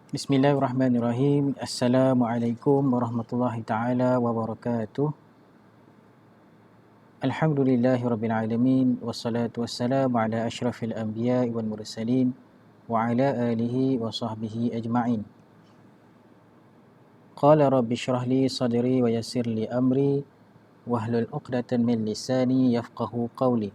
Bismillahirrahmanirrahim. Assalamualaikum warahmatullahi taala wabarakatuh. Alhamdulillahirabbil alamin wassalatu wassalamu ala asyrafil anbiya'i wal mursalin wa ala alihi wa sahbihi ajma'in. Qala rabbi shrah li sadri wa yassir li amri wahlul 'uqdatam min lisani yafqahu qawli.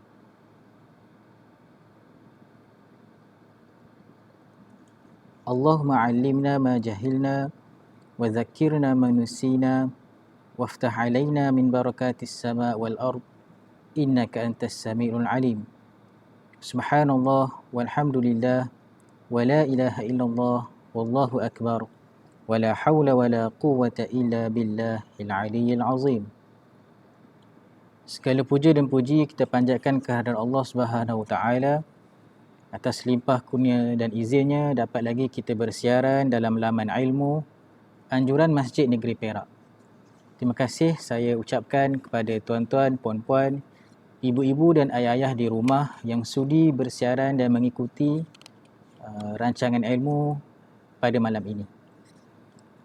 Allahumma 'allimna ma jahilna wa dhakkirna ma nusina waftah 'alaina min barakatis sama' wal ard innaka antas sami'ul alim. Subhanallah walhamdulillah wa la ilaha illallah wallahu akbar wa la hawla wa la quwwata illa billahil aliyyil azim. Segala puja dan puji kita panjatkan kehadirat Allah Subhanahu wa taala atas limpah kurnia dan izinnya dapat lagi kita bersiaran dalam laman ilmu anjuran Masjid Negeri Perak. Terima kasih saya ucapkan kepada tuan-tuan, puan-puan, ibu-ibu dan ayah-ayah di rumah yang sudi bersiaran dan mengikuti rancangan ilmu pada malam ini.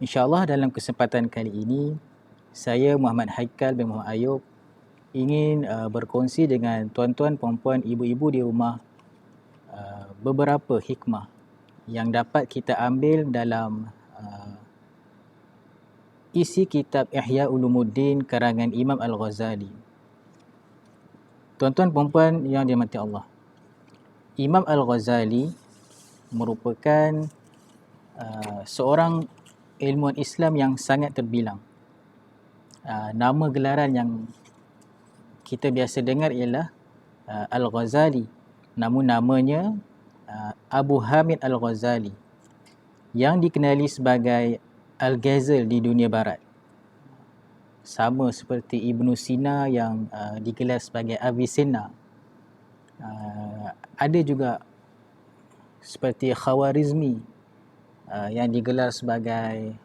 InsyaAllah dalam kesempatan kali ini, saya Muhammad Haikal bin Muhammad Ayub ingin berkongsi dengan tuan-tuan, puan-puan, ibu-ibu di rumah beberapa hikmah yang dapat kita ambil dalam isi kitab Ihya Ulumuddin karangan Imam Al-Ghazali. Tuan-tuan, puan-puan yang dirahmati Allah, Imam Al-Ghazali merupakan seorang ilmuwan Islam yang sangat terbilang. Nama gelaran yang kita biasa dengar ialah Al-Ghazali. Namun namanya Abu Hamid Al-Ghazali yang dikenali sebagai Al-Ghazal di dunia barat. Sama seperti Ibn Sina yang digelar sebagai Avicenna. Ada juga seperti Khawarizmi yang digelar sebagai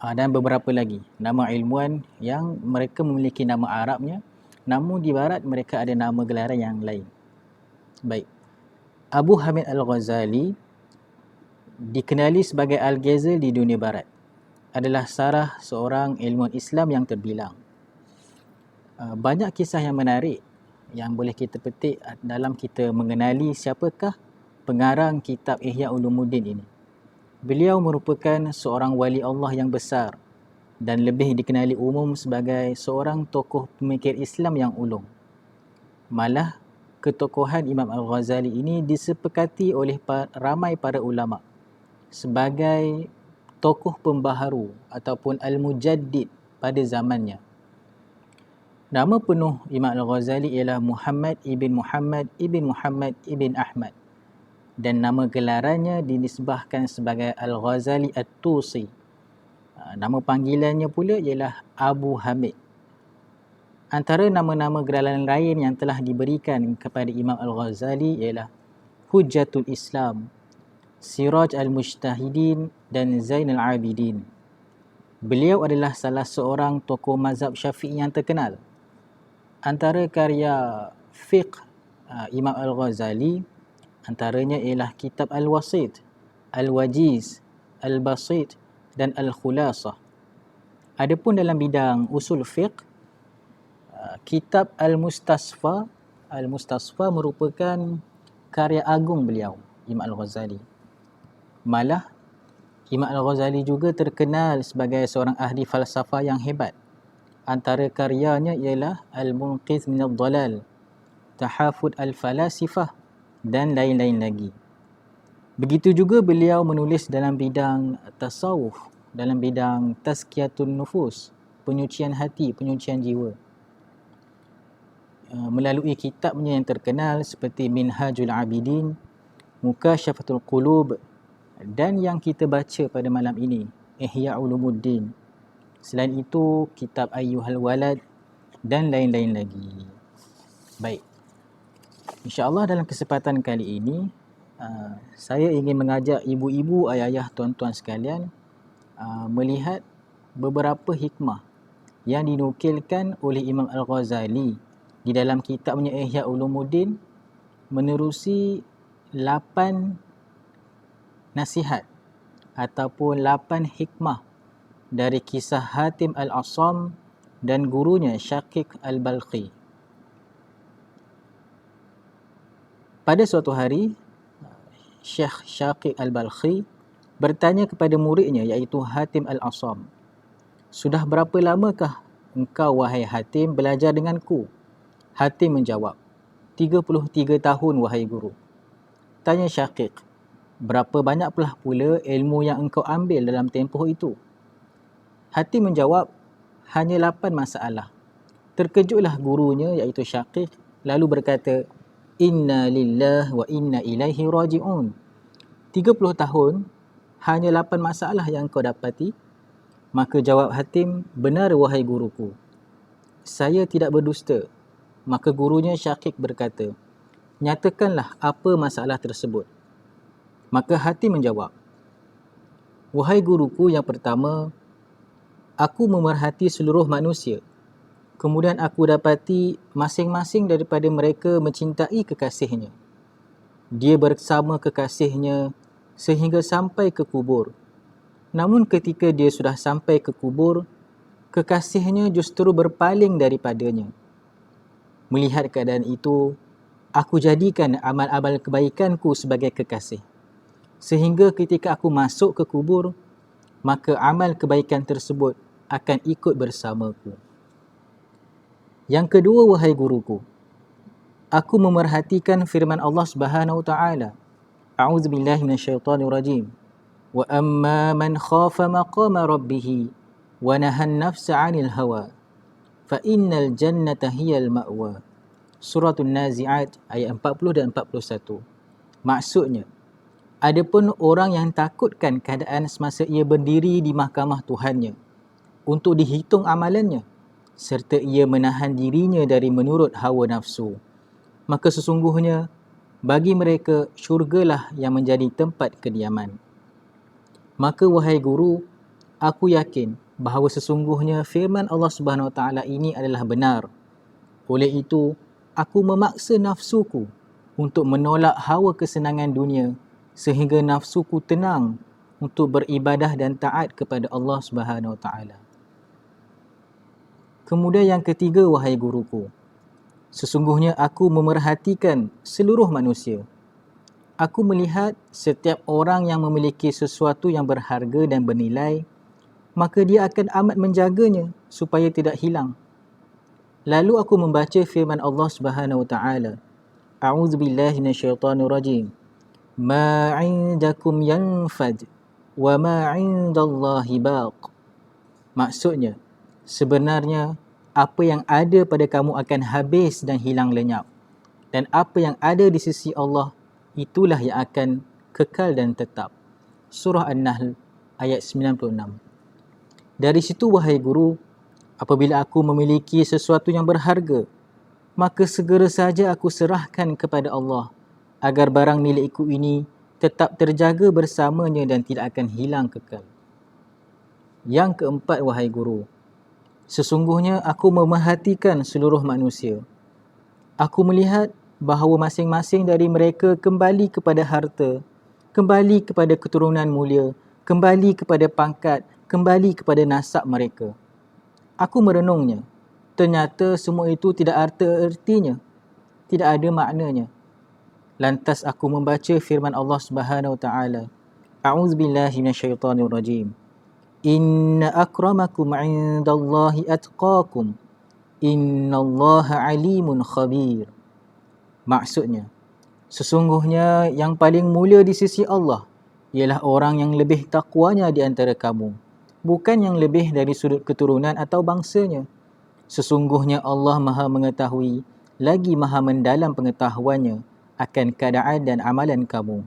dan beberapa lagi nama ilmuwan yang mereka memiliki nama Arabnya, namun di barat mereka ada nama gelaran yang lain. Baik, Abu Hamid Al-Ghazali dikenali sebagai Al-Ghazal di dunia barat adalah seorang ilmuwan Islam yang terbilang. Banyak kisah yang menarik yang boleh kita petik dalam kita mengenali siapakah pengarang kitab Ihya Ulumuddin ini. Beliau merupakan seorang wali Allah yang besar dan lebih dikenali umum sebagai seorang tokoh pemikir Islam yang ulung. Malah, ketokohan Imam Al-Ghazali ini disepakati oleh ramai para ulama sebagai tokoh pembaharu ataupun Al-Mujaddid pada zamannya. Nama penuh Imam Al-Ghazali ialah Muhammad ibn Muhammad ibn Muhammad ibn Ahmad dan nama gelarannya dinisbahkan sebagai Al-Ghazali At-Tusi. Nama panggilannya pula ialah Abu Hamid. Antara nama-nama gelaran lain yang telah diberikan kepada Imam Al-Ghazali ialah Hujjatul Islam, Siraj Al-Mujtahidin dan Zainal Abidin. Beliau adalah salah seorang tokoh mazhab Syafi'i yang terkenal. Antara karya fiqh Imam Al-Ghazali antaranya ialah kitab Al-Wasit, Al-Wajiz, Al-Basit dan Al-Khulasah. Adapun dalam bidang usul fiqh, kitab Al-Mustasfa merupakan karya agung beliau, Imam Al-Ghazali. Malah, Imam Al-Ghazali juga terkenal sebagai seorang ahli falsafah yang hebat. Antara karyanya ialah Al-Munqidh minad Dhalal, Tahafud Al-Falasifah dan lain-lain lagi. Begitu juga beliau menulis dalam bidang tasawuf, dalam bidang tazkiyatun nufus, penyucian hati, penyucian jiwa. Melalui kitabnya yang terkenal seperti Minhajul Abidin, Mukashafatul Qulub dan yang kita baca pada malam ini, Ihya Ulumuddin. Selain itu, kitab Ayyuhal Walad dan lain-lain lagi. Baik, InsyaAllah dalam kesempatan kali ini, saya ingin mengajak ibu-ibu, ayah-ayah, tuan-tuan sekalian melihat beberapa hikmah yang dinukilkan oleh Imam Al-Ghazali di dalam kitabnya Ihya Ulumuddin menerusi 8 nasihat ataupun 8 hikmah dari kisah Hatim Al-Asam dan gurunya Syaqiq Al-Balkhi. Pada suatu hari, Syekh Syaqiq Al-Balkhi bertanya kepada muridnya iaitu Hatim Al-Asam, "Sudah berapa lamakah engkau wahai Hatim belajar denganku?" Hatim menjawab, 33 tahun wahai guru. Tanya Syaqiq, "Berapa banyak pula ilmu yang engkau ambil dalam tempoh itu?" Hatim menjawab, "Hanya 8 masalah." Terkejutlah gurunya iaitu Syaqiq lalu berkata, "Inna lillah wa inna ilaihi raji'un." 30 tahun, hanya 8 masalah yang kau dapati? Maka jawab Hatim, "Benar wahai guruku, saya tidak berdusta." Maka gurunya Syaqiq berkata, "Nyatakanlah apa masalah tersebut." Maka Hatim menjawab, "Wahai guruku, yang pertama, aku memerhati seluruh manusia. Kemudian aku dapati masing-masing daripada mereka mencintai kekasihnya. Dia bersama kekasihnya sehingga sampai ke kubur. Namun ketika dia sudah sampai ke kubur, kekasihnya justru berpaling daripadanya. Melihat keadaan itu, aku jadikan amal-amal kebaikanku sebagai kekasih. Sehingga ketika aku masuk ke kubur, maka amal kebaikan tersebut akan ikut bersamaku. Yang kedua, wahai guruku, aku memerhatikan firman Allah Subhanahu wa taala. A'udzubillahi minasyaitonirrajim. Wa amma man khafa maqama rabbih wa nahan nafsa 'anil hawa fa innal jannata hiyal ma'wa. Surah An-Nazi'at ayat 40 dan 41. Maksudnya, adapun orang yang takutkan keadaan semasa ia berdiri di mahkamah Tuhannya untuk dihitung amalannya, serta ia menahan dirinya dari menurut hawa nafsu, maka sesungguhnya bagi mereka syurgalah yang menjadi tempat kediaman. Maka wahai guru, aku yakin bahawa sesungguhnya firman Allah Subhanahu Wa Taala ini adalah benar. Oleh itu, aku memaksa nafsuku untuk menolak hawa kesenangan dunia sehingga nafsuku tenang untuk beribadah dan taat kepada Allah Subhanahu Wa Taala. Kemudian yang ketiga, wahai guruku, sesungguhnya aku memerhatikan seluruh manusia. Aku melihat setiap orang yang memiliki sesuatu yang berharga dan bernilai, maka dia akan amat menjaganya supaya tidak hilang. Lalu aku membaca firman Allah Subhanahu wa taala. A'udzubillahi minasyaitonirrajim. Ma 'indakum yanfad wa ma 'indallahi baq. Maksudnya, sebenarnya apa yang ada pada kamu akan habis dan hilang lenyap, dan apa yang ada di sisi Allah itulah yang akan kekal dan tetap. Surah An-Nahl ayat 96. Dari situ wahai guru, apabila aku memiliki sesuatu yang berharga, maka segera saja aku serahkan kepada Allah agar barang milikku ini tetap terjaga bersamanya dan tidak akan hilang kekal. Yang keempat, wahai guru, sesungguhnya aku memerhatikan seluruh manusia. Aku melihat bahawa masing-masing dari mereka kembali kepada harta, kembali kepada keturunan mulia, kembali kepada pangkat, kembali kepada nasab mereka. Aku merenungnya. Ternyata semua itu tidak artinya, tidak ada maknanya. Lantas aku membaca firman Allah Subhanahu wa taala. A'udzubillahi minasyaitonirrajim. Inna akramakum 'indallahi atqakum. Innallaha 'alimun khabir. Maksudnya, sesungguhnya yang paling mulia di sisi Allah ialah orang yang lebih takwanya di antara kamu, bukan yang lebih dari sudut keturunan atau bangsanya. Sesungguhnya Allah Maha mengetahui lagi Maha mendalam pengetahuannya akan keadaan dan amalan kamu.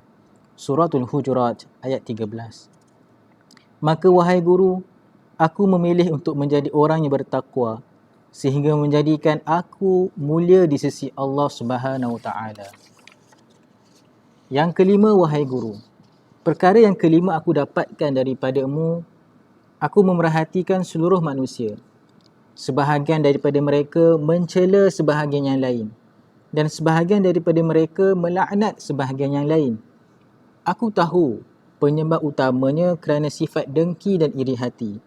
Suratul Hujurat ayat 13. Maka wahai guru, aku memilih untuk menjadi orang yang bertakwa sehingga menjadikan aku mulia di sisi Allah Subhanahu wa taala. Yang kelima, wahai guru, perkara yang kelima aku dapatkan daripadamu, aku memerhatikan seluruh manusia. Sebahagian daripada mereka mencela sebahagian yang lain, dan sebahagian daripada mereka melaknat sebahagian yang lain. Aku tahu penyebab utamanya kerana sifat dengki dan iri hati.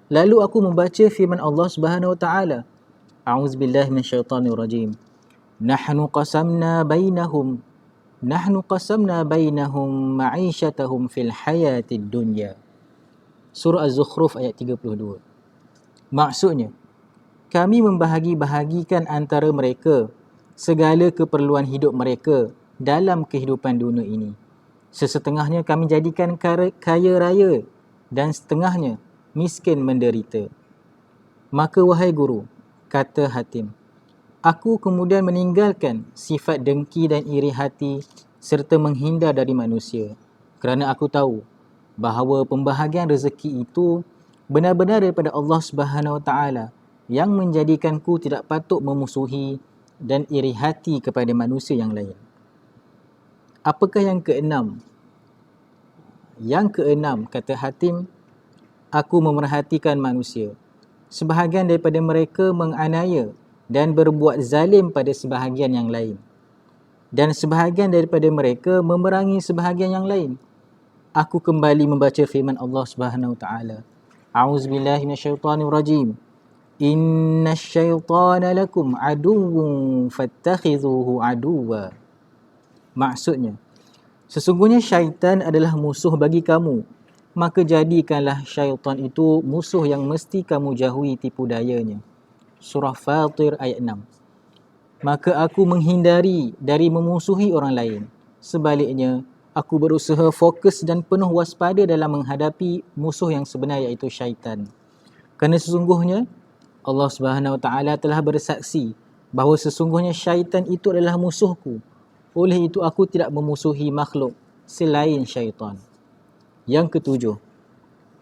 Lalu aku membaca firman Allah Subhanahu Wa Taala. A'udzubillahi minasyaitonirrajim. Nahnu qasamna bainahum ma'isyatahum fil hayatid dunya. Surah Az-Zukhruf ayat 32. Maksudnya, kami membahagi-bahagikan antara mereka segala keperluan hidup mereka dalam kehidupan dunia ini. Sesetengahnya kami jadikan kaya raya dan setengahnya miskin menderita. Maka wahai guru, kata Hatim, aku kemudian meninggalkan sifat dengki dan iri hati serta menghindar dari manusia kerana aku tahu bahawa pembahagian rezeki itu benar-benar daripada Allah Subhanahu Wa Taala yang menjadikanku tidak patut memusuhi dan iri hati kepada manusia yang lain. Apakah yang keenam? Yang keenam, kata Hatim, aku memerhatikan manusia. Sebahagian daripada mereka menganiaya dan berbuat zalim pada sebahagian yang lain. Dan sebahagian daripada mereka memerangi sebahagian yang lain. Aku kembali membaca firman Allah Subhanahu Wa Taala. A'udzubillahi minasyaitonirrajim. Innasyaitana lakum aduwwun fattakhidhuhu aduwwa. Maksudnya, sesungguhnya syaitan adalah musuh bagi kamu, maka jadikanlah syaitan itu musuh yang mesti kamu jauhi tipu dayanya. Surah Fatir ayat 6. Maka aku menghindari dari memusuhi orang lain. Sebaliknya, aku berusaha fokus dan penuh waspada dalam menghadapi musuh yang sebenar, iaitu syaitan. Kerana sesungguhnya Allah Subhanahu Wa Taala telah bersaksi bahawa sesungguhnya syaitan itu adalah musuhku. Oleh itu aku tidak memusuhi makhluk selain syaitan. Yang ketujuh,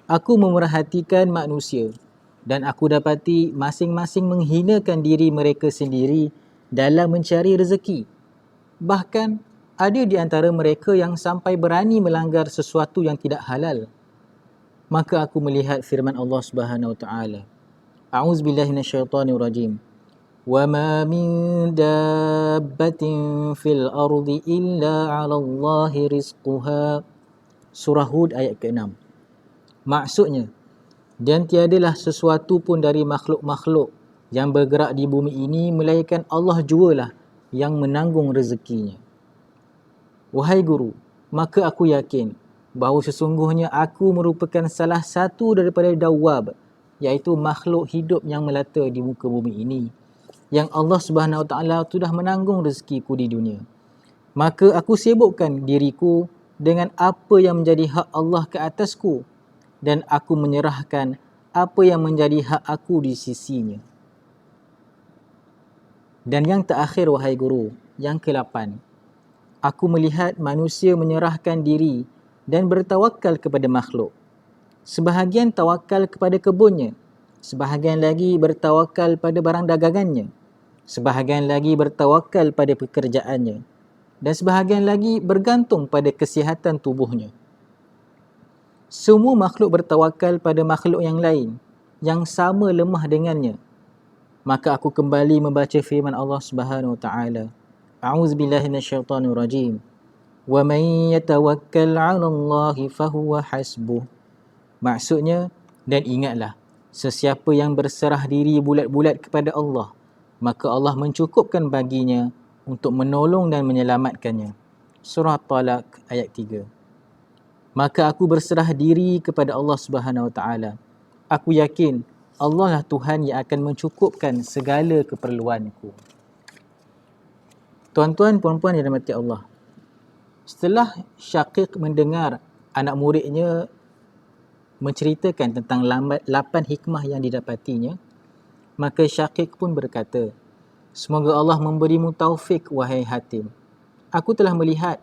aku memerhatikan manusia dan aku dapati masing-masing menghinakan diri mereka sendiri dalam mencari rezeki. Bahkan ada di antara mereka yang sampai berani melanggar sesuatu yang tidak halal. Maka aku melihat firman Allah Subhanahu Wa Taala. A'udzubillahi minasyaitonirrajim. Wa ma min dabbatin fil ardi illa 'ala Allahi rizquha. Surah Hud ayat ke-6. Maksudnya, dan tiadalah sesuatu pun dari makhluk-makhluk yang bergerak di bumi ini melainkan Allah jualah yang menanggung rezekinya. Wahai guru, maka aku yakin bahawa sesungguhnya aku merupakan salah satu daripada dawab, iaitu makhluk hidup yang melata di muka bumi ini, yang Allah Subhanahu Wa Taala sudah menanggung rezekiku di dunia. Maka aku sibukkan diriku dengan apa yang menjadi hak Allah ke atasku dan aku menyerahkan apa yang menjadi hak aku di sisinya. Dan yang terakhir wahai guru, yang ke-8, aku melihat manusia menyerahkan diri dan bertawakal kepada makhluk. Sebahagian tawakal kepada kebunnya, sebahagian lagi bertawakal pada barang dagangannya, sebahagian lagi bertawakal pada pekerjaannya, dan sebahagian lagi bergantung pada kesihatan tubuhnya. Semua makhluk bertawakal pada makhluk yang lain yang sama lemah dengannya. Maka aku kembali membaca firman Allah Subhanahu Wa Taala. A'udzubillahi minasyaitonirrajim. Wa man yatawakkal 'ala Allahi fahuwa hasbuh. Maksudnya, dan ingatlah, sesiapa yang berserah diri bulat-bulat kepada Allah, maka Allah mencukupkan baginya untuk menolong dan menyelamatkannya. Surah Talaq ayat 3. Maka aku berserah diri kepada Allah Subhanahu Wa Taala. Aku yakin Allah lah Tuhan yang akan mencukupkan segala keperluanku. Tuan-tuan, puan-puan yang dirahmati Allah, setelah Syaqiq mendengar anak muridnya menceritakan tentang 8 hikmah yang didapatinya, maka Syaqiq pun berkata, semoga Allah memberimu taufik wahai Hatim. Aku telah melihat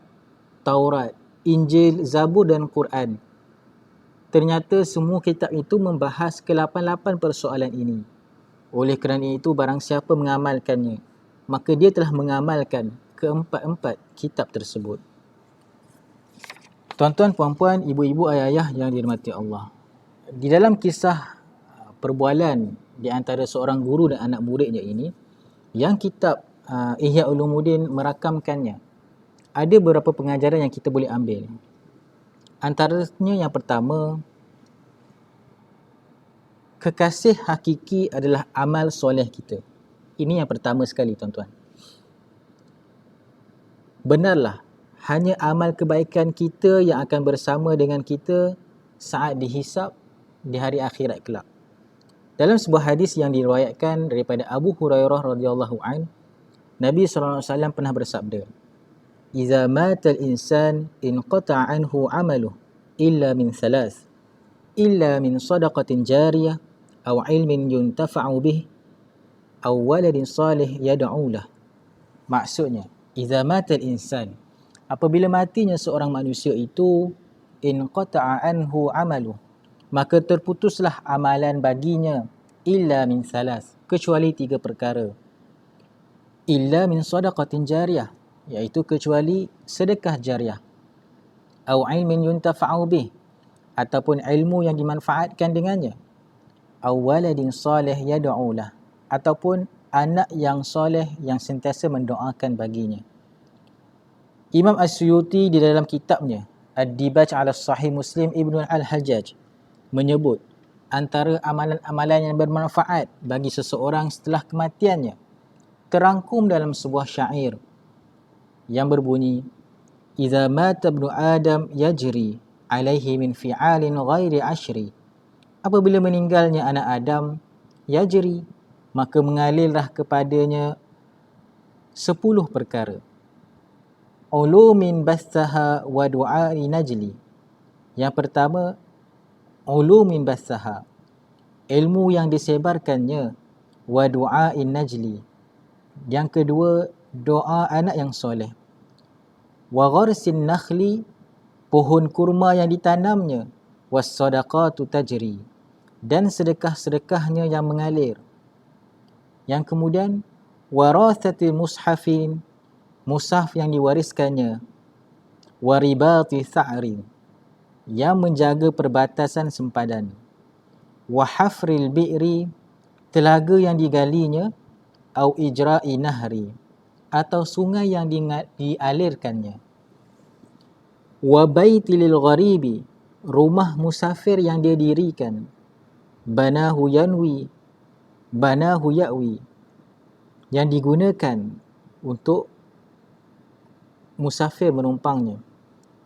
Taurat, Injil, Zabur dan Quran. Ternyata semua kitab itu membahas ke-8 persoalan ini. Oleh kerana itu barang siapa mengamalkannya, maka dia telah mengamalkan ke-4 kitab tersebut. Tuan-tuan, puan-puan, ibu-ibu, ayah-ayah yang dirahmati Allah, di dalam kisah perbualan di antara seorang guru dan anak muridnya ini, yang kitab Ihya Ulumuddin merakamkannya, ada beberapa pengajaran yang kita boleh ambil. Antaranya yang pertama, kekasih hakiki adalah amal soleh kita. Ini yang pertama sekali tuan-tuan. Benarlah, hanya amal kebaikan kita yang akan bersama dengan kita saat dihisap di hari akhirat kelak. Dalam sebuah hadis yang diriwayatkan daripada Abu Hurairah radhiyallahu an, Nabi SAW pernah bersabda, "Iza matal insan inqata'a anhu 'amaluhu illa min thalath, illa min sadaqatin jariyah aw ilmin yuntafa'u bih aw waladin salih yad'u lah." Maksudnya, iza matal insan, apabila matinya seorang manusia itu, inqata'a anhu 'amaluhu, maka terputuslah amalan baginya, illa min salas, kecuali 3 perkara. Illa min sadaqatin jariyah, iaitu kecuali sedekah jariah. Au ilmin yuntafa'u bih, ataupun ilmu yang dimanfaatkan dengannya. Au waladin salih yad'u lah, ataupun anak yang soleh yang sentiasa mendoakan baginya. Imam As-Suyuti di dalam kitabnya Ad-Dibaj ala Sahih Muslim Ibn Al-Hajjaj menyebut antara amalan-amalan yang bermanfaat bagi seseorang setelah kematiannya terangkum dalam sebuah syair yang berbunyi, "Idza mata ibnu Adam yajri alaihi min fi'alin ghairi ashri." Apabila meninggalnya anak Adam, yajri, maka mengalirlah kepadanya 10 perkara. Ulumin bassaha wa du'ai najli. Yang pertama, ulumin bassaha, ilmu yang disebarkannya, wa du'ai najli. Yang kedua, doa anak yang soleh. Wa gharsin nakhli, pohon kurma yang ditanamnya. Was sadaqatu tajri, dan sedekah-sedekahnya yang mengalir. Yang kemudian, warathatil mushafin, mushaf yang diwariskannya. Waribati tha'rin, yang menjaga perbatasan sempadan. Wahafril bi'ri, telaga yang digalinya. Au ijra'i nahri, atau sungai yang dialirkannya. Wa baitilil gharibi, rumah musafir yang dia dirikan. Banahu yanwi, banahu ya'wi, yang digunakan untuk musafir menumpangnya.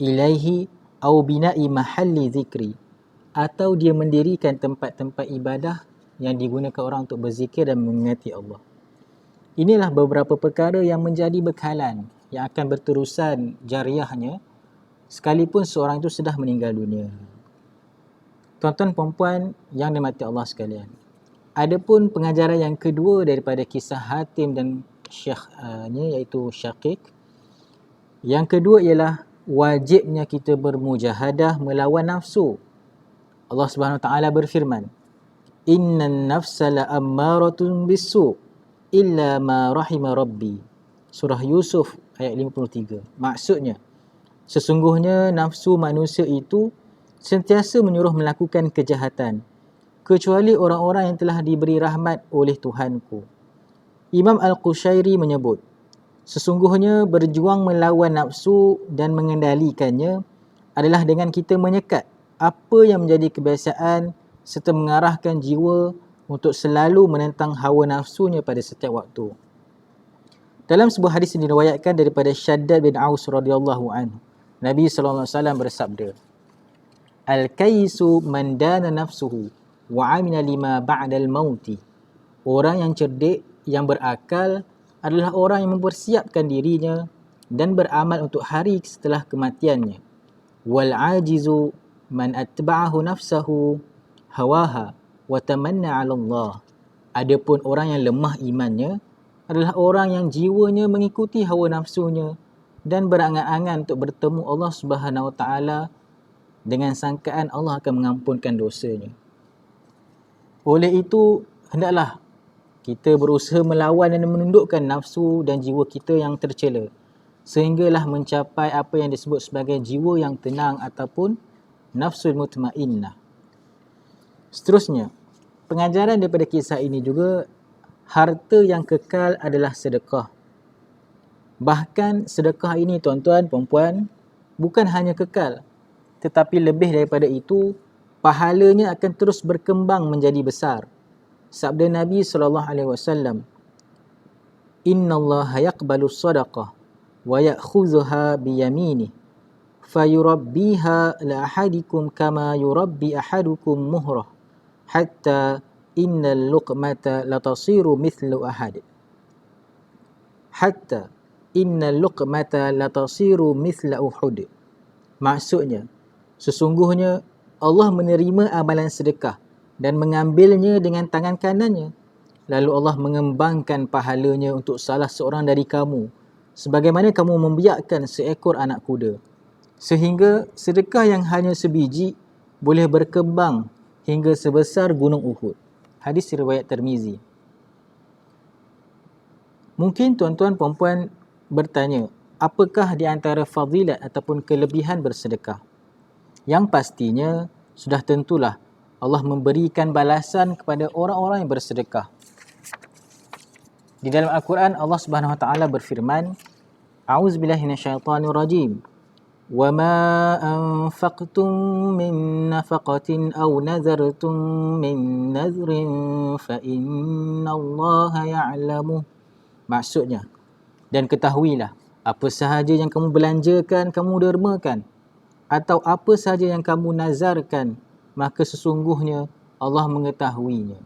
Ilaihi au bina'i mahalli zikri, atau dia mendirikan tempat-tempat ibadah yang digunakan orang untuk berzikir dan mengingati Allah. Inilah beberapa perkara yang menjadi bekalan yang akan berterusan jariahnya sekalipun seorang itu sudah meninggal dunia. Tuan-tuan perempuan yang dirahmati Allah sekalian, adapun pengajaran yang kedua daripada kisah Hatim dan syekhnya iaitu Syaqiq, yang kedua ialah wajibnya kita bermujahadah melawan nafsu. Allah Subhanahu Wa Taala berfirman, "Innan nafsa la'ammaratun bisu' illa ma rahima rabbi." Surah Yusuf ayat 53. Maksudnya, sesungguhnya nafsu manusia itu sentiasa menyuruh melakukan kejahatan, kecuali orang-orang yang telah diberi rahmat oleh Tuhanku. Imam Al-Qushairi menyebut, sesungguhnya berjuang melawan nafsu dan mengendalikannya adalah dengan kita menyekat apa yang menjadi kebiasaan serta mengarahkan jiwa untuk selalu menentang hawa nafsunya pada setiap waktu. Dalam sebuah hadis yang diriwayatkan daripada Shaddad bin Aus radhiyallahu anhu, Nabi SAW bersabda, "Al-kaisu man dana nafsuhu wa amina lima ba'dal mauti." Orang yang cerdik, yang berakal adalah orang yang mempersiapkan dirinya dan beramal untuk hari setelah kematiannya. Wal ajizu man atba'ahu nafsahu hawaha wa tamanna 'ala Allah. Adapun orang yang lemah imannya adalah orang yang jiwanya mengikuti hawa nafsunya dan berangan-angan untuk bertemu Allah Subhanahu Wa Taala dengan sangkaan Allah akan mengampunkan dosanya. Oleh itu, hendaklah kita berusaha melawan dan menundukkan nafsu dan jiwa kita yang tercela, sehinggalah mencapai apa yang disebut sebagai jiwa yang tenang ataupun nafsul mutmainnah. Seterusnya, pengajaran daripada kisah ini juga, harta yang kekal adalah sedekah. Bahkan sedekah ini tuan-tuan, perempuan, bukan hanya kekal, tetapi lebih daripada itu, pahalanya akan terus berkembang menjadi besar. Sabda Nabi SAW, Inna Allah yaqbalu sadaqah wa ya'khudhuha biyaminih fayurabbiha la ahadikum kama yurabbi ahadukum muhrah hatta innal luqmata latasiru mithlu ahad hatta innal luqmata latasiru mithla uhud. Maksudnya, sesungguhnya Allah menerima amalan sedekah dan mengambilnya dengan tangan kanannya. Lalu Allah mengembangkan pahalanya untuk salah seorang dari kamu, sebagaimana kamu membiakkan seekor anak kuda. Sehingga sedekah yang hanya sebiji boleh berkembang hingga sebesar gunung Uhud. Hadis riwayat Tirmizi. Mungkin tuan-tuan puan-puan bertanya, apakah di antara fadilat ataupun kelebihan bersedekah? Yang pastinya sudah tentulah Allah memberikan balasan kepada orang-orang yang bersedekah. Di dalam Al-Quran Allah Subhanahu Wa Taala berfirman, A'udzubillahi minasyaitonir rajim. Wa ma anfaqtum min nafaqatin aw nazartum min nazrin fa innallaha ya'lamu. Maksudnya, dan ketahuilah, apa sahaja yang kamu belanjakan, kamu dermakan, atau apa sahaja yang kamu nazarkan, maka sesungguhnya Allah mengetahuinya.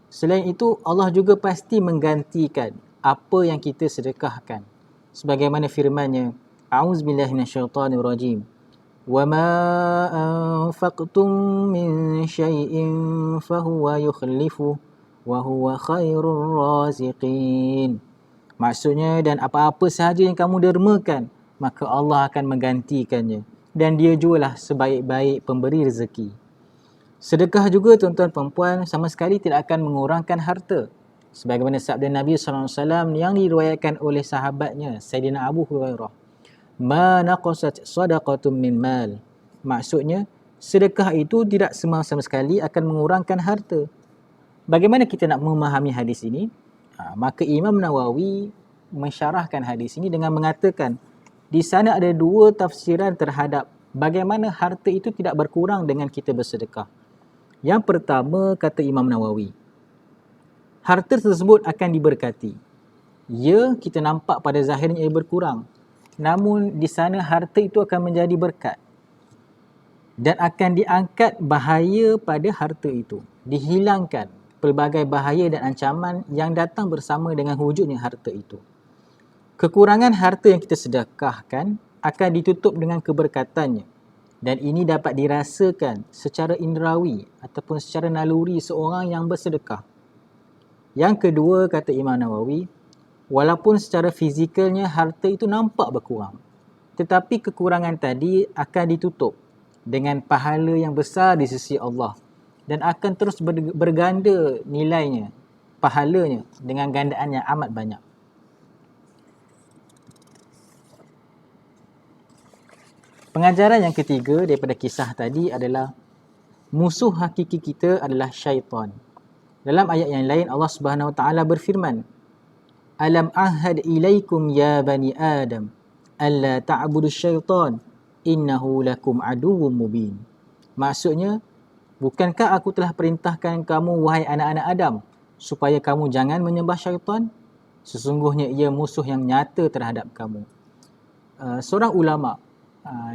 Selain itu, Allah juga pasti menggantikan apa yang kita sedekahkan. Sebagaimana firman-Nya, A'udzubillahi minasyaitonirrajim. Wa ma anfaqtum min syai'in fahuwa yukhlifu wa huwa khairur raziqin. Maksudnya, dan apa-apa sahaja yang kamu dermakan, maka Allah akan menggantikannya. Dan Dia jugalah sebaik-baik pemberi rezeki. Sedekah juga tuan-tuan perempuan sama sekali tidak akan mengurangkan harta. Sebagaimana sabda Nabi SAW yang diriwayatkan oleh sahabatnya Sayyidina Abu Hurairah. Ma naqasat sadaqatun min mal. Maksudnya, sedekah itu tidak sama sekali akan mengurangkan harta. Bagaimana kita nak memahami hadis ini? Maka Imam Nawawi mensyarahkan hadis ini dengan mengatakan, di sana ada dua tafsiran terhadap bagaimana harta itu tidak berkurang dengan kita bersedekah. Yang pertama, kata Imam Nawawi, harta tersebut akan diberkati. Ya, kita nampak pada zahirnya ia berkurang. Namun di sana harta itu akan menjadi berkat. Dan akan diangkat bahaya pada harta itu. Dihilangkan pelbagai bahaya dan ancaman yang datang bersama dengan wujudnya harta itu. Kekurangan harta yang kita sedekahkan akan ditutup dengan keberkatannya. Dan ini dapat dirasakan secara indrawi ataupun secara naluri seorang yang bersedekah. Yang kedua, kata Imam Nawawi, walaupun secara fizikalnya harta itu nampak berkurang, tetapi kekurangan tadi akan ditutup dengan pahala yang besar di sisi Allah dan akan terus berganda nilainya, pahalanya dengan gandaan yang amat banyak. Pengajaran yang ketiga daripada kisah tadi adalah musuh hakiki kita adalah syaitan. Dalam ayat yang lain Allah Subhanahu Wa Taala berfirman, Alam ahad ilaikum ya bani Adam alla ta'budu syaitan innahu lakum aduwwum mubin. Maksudnya, bukankah aku telah perintahkan kamu wahai anak-anak Adam supaya kamu jangan menyembah syaitan? Sesungguhnya ia musuh yang nyata terhadap kamu. Seorang ulama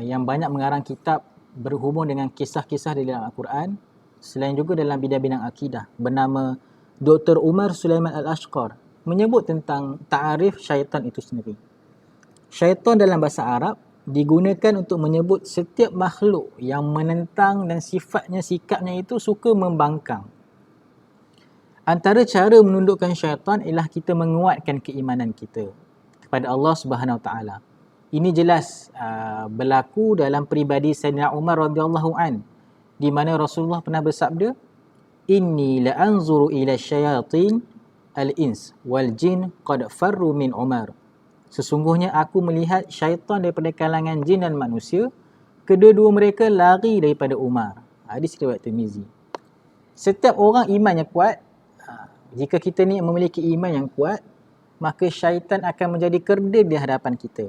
yang banyak mengarang kitab berhubung dengan kisah-kisah di dalam Al-Quran, selain juga dalam bidang-bidang akidah, bernama Dr. Umar Sulaiman Al-Ashqar, menyebut tentang ta'arif syaitan itu sendiri. Syaitan dalam bahasa Arab digunakan untuk menyebut setiap makhluk yang menentang dan sikapnya itu suka membangkang. Antara cara menundukkan syaitan ialah kita menguatkan keimanan kita kepada Allah Subhanahu Wa Taala. Ini jelas berlaku dalam peribadi Sayyidina Umar radhiyallahu an, di mana Rasulullah pernah bersabda, Inni la anzuru ila syayatin al-ins wal jin qad farru min Umar. Sesungguhnya aku melihat syaitan daripada kalangan jin dan manusia, kedua-dua mereka lari daripada Umar. Hadis riwayat Tirmizi. Setiap orang iman yang kuat, jika kita ni memiliki iman yang kuat, maka syaitan akan menjadi kerdil di hadapan kita.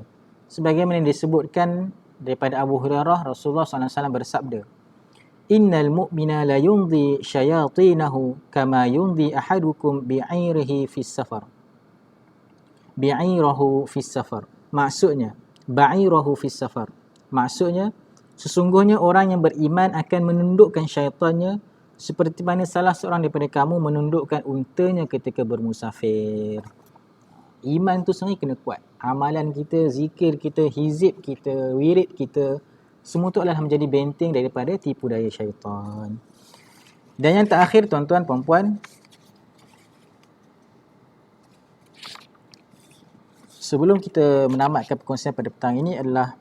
Sebagaimana disebutkan daripada Abu Hurairah, Rasulullah SAW bersabda, Innal mu'mina la yumdi syayatinahu kama yumdi ahadukum bi'irihi fis safar. Bi'irahu fis safar. Maksudnya, ba'irahu fis safar. Maksudnya, sesungguhnya orang yang beriman akan menundukkan syaitannya seperti mana salah seorang daripada kamu menundukkan untanya ketika bermusafir. Iman tu sebenarnya kena kuat. Amalan kita, zikir kita, hizib kita, wirid kita, semua tu adalah menjadi benteng daripada tipu daya syaitan. Dan yang terakhir tuan-tuan, puan-puan, sebelum kita menamatkan perkongsian pada petang ini adalah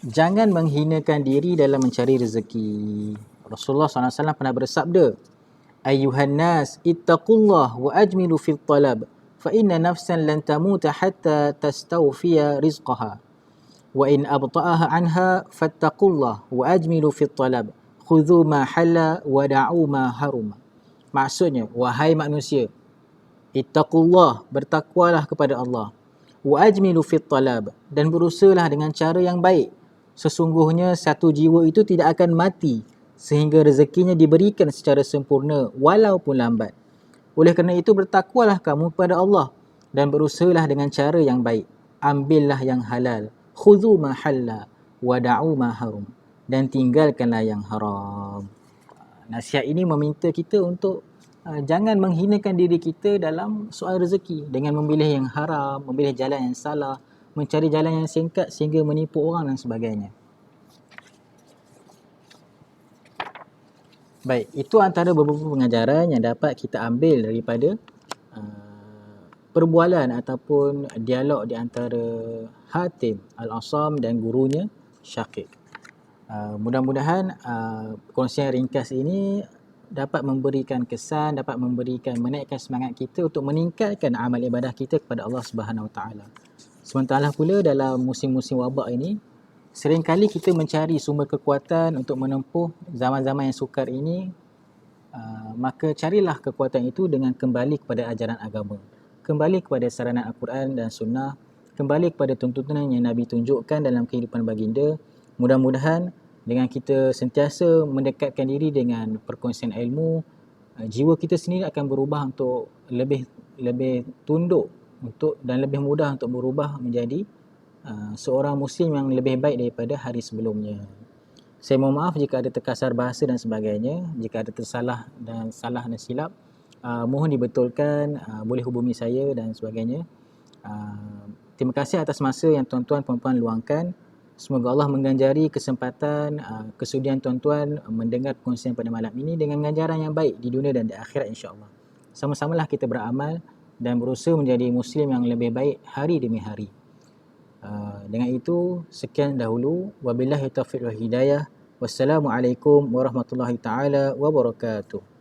jangan menghinakan diri dalam mencari rezeki. Rasulullah SAW pernah bersabda, Ayuhan nas, ittaqullah wa ajmilu fil talab, fa inna nafsan lan tamuta hatta tastawfiya rizqaha. Wa in abta'aha anha, fattaqullah wa ajmilu fil talab, khudhu ma halla wa da'u ma haruma. Maksudnya, wahai manusia, ittaqullah, bertakwalah kepada Allah. Wa ajmilu fit talab, dan berusahalah dengan cara yang baik. Sesungguhnya satu jiwa itu tidak akan mati sehingga rezekinya diberikan secara sempurna walaupun lambat. Oleh kerana itu bertakwalah kamu kepada Allah dan berusahalah dengan cara yang baik. Ambillah yang halal, khudhu ma halla wa da'u ma harum, dan tinggalkanlah yang haram. Nasihat ini meminta kita untuk jangan menghinakan diri kita dalam soal rezeki dengan memilih yang haram, memilih jalan yang salah, mencari jalan yang singkat sehingga menipu orang dan sebagainya. Baik, itu antara beberapa pengajaran yang dapat kita ambil daripada perbualan ataupun dialog di antara Hatim Al-Asam dan gurunya Syaqiq. Mudah-mudahan perkongsian ringkas ini dapat memberikan kesan, dapat menaikkan semangat kita untuk meningkatkan amal ibadah kita kepada Allah Subhanahu Wa Taala. Sementara pula dalam musim-musim wabak ini, seringkali kita mencari sumber kekuatan untuk menempuh zaman-zaman yang sukar ini, maka carilah kekuatan itu dengan kembali kepada ajaran agama, kembali kepada saranan Al-Quran dan Sunnah, kembali kepada tuntunan yang Nabi tunjukkan dalam kehidupan baginda. Mudah-mudahan dengan kita sentiasa mendekatkan diri dengan perkongsian ilmu, jiwa kita sendiri akan berubah untuk lebih tunduk dan lebih mudah untuk berubah menjadi seorang Muslim yang lebih baik daripada hari sebelumnya. Saya mohon maaf jika ada terkasar bahasa dan sebagainya, jika ada tersalah dan salah dan silap, mohon dibetulkan, boleh hubungi saya dan sebagainya. Terima kasih atas masa yang tuan-tuan puan-puan luangkan. Semoga Allah mengganjari kesempatan, kesudian tuan-tuan mendengar perkongsian pada malam ini dengan ganjaran yang baik di dunia dan di akhirat insya-Allah. Sama-samalah kita beramal dan berusaha menjadi Muslim yang lebih baik hari demi hari. Dengan itu, sekian dahulu. Wabillahi taufiq wal hidayah. Wassalamualaikum warahmatullahi taala wabarakatuh.